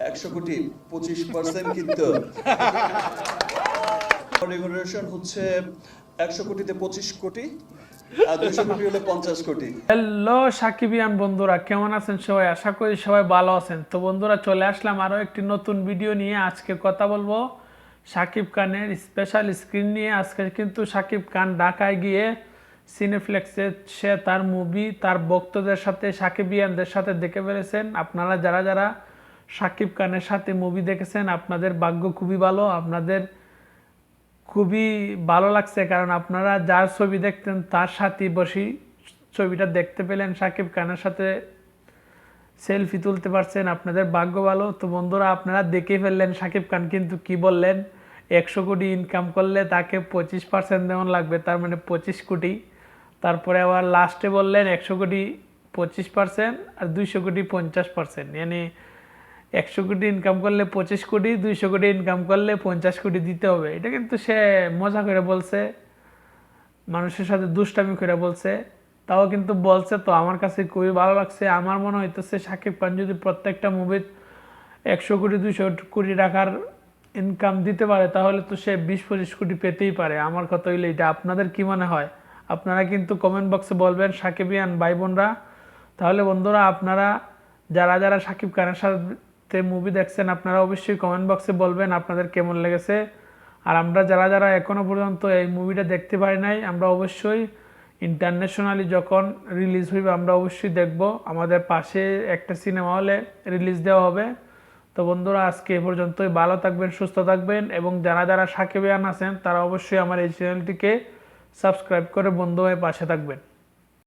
100 কোটি 25% কিন্তু রেগুলেশন হচ্ছে 100 কোটিতে 25 কোটি আর 200 কোটি হলে 50 কোটি। হ্যালো সাকিবিয়ান বন্ধুরা, কেমন আছেন সবাই? আশা করি সবাই ভালো আছেন। তো বন্ধুরা, চলে আসলাম আরও একটি নতুন ভিডিও নিয়ে। আজকে কথা বলবো সাকিব খানের স্পেশাল স্ক্রিন নিয়ে। আজকে কিন্তু সাকিব খান ঢাকায় গিয়ে সিনেফ্লেক্সে সে তার মুভি তার ভক্তদের সাথে সাকিবিয়ানদের সাথে দেখে ফেলেছেন। আপনারা যারা যারা সাকিব খানের সাথে মুভি দেখেছেন আপনাদের ভাগ্য খুবই ভালো, আপনাদের খুবই ভালো লাগছে, কারণ আপনারা যার ছবি দেখতেন তার সাথে বসি ছবিটা দেখতে পেলেন, সাকিব খানের সাথে সেলফি তুলতে পারছেন, আপনাদের ভাগ্য ভালো। তো বন্ধুরা, আপনারা দেখে ফেললেন সাকিব খান কিন্তু কি বললেন, 100 কোটি ইনকাম করলে তাকে 25% দেওয়ান লাগবে, তার মানে 25 কোটি। তারপরে আবার লাস্টে বললেন 100 কোটি 25% আর 200 কোটি 50%, মানে 100 কোটি ইনকাম করলে 25 কোটি, 200 কোটি ইনকাম করলে 50 কোটি দিতে হবে। এটা কিন্তু সে মজা করে বলছে, মানুষের সাথে দুষ্টামি করে বলছে, তাও কিন্তু বলছে। তো আমার কাছে খুবই ভালো লাগছে। আমার মনে হইতেছে সাকিব খান যদি প্রত্যেকটা মুভির 100 কোটি 200 কোটি টাকার ইনকাম দিতে পারে তাহলে তো সে 20-25 কোটি পেতেই পারে। আমার কথা হইলে এটা। আপনাদের কি মনে হয়? আপনারা কিন্তু কমেন্ট বক্সে বলবেন সাকিবিয়ান ভাই বোনরা। তাহলে বন্ধুরা, আপনারা যারা যারা সাকিব খানের সাথে মুভি দেখছেন আপনারা অবশ্যই কমেন্ট বক্সে বলবেন আপনাদের কেমন লেগেছে। আর আমরা যারা যারা এখনো পর্যন্ত এই মুভিটা দেখতে পারি নাই, আমরা অবশ্যই ইন্টারন্যাশনালি যখন রিলিজ হইবে আমরা অবশ্যই দেখব। আমাদের পাশে একটা সিনেমা হলে রিলিজ দেওয়া হবে। তো বন্ধুরা, আজকে এ পর্যন্তই। ভালো থাকবেন, সুস্থ থাকবেন, এবং যারা যারা সাকিবিয়ান আছেন তারা অবশ্যই আমার এই চ্যানেলটিকে সাবস্ক্রাইব করে বন্ধু হয়ে পাশে থাকবেন।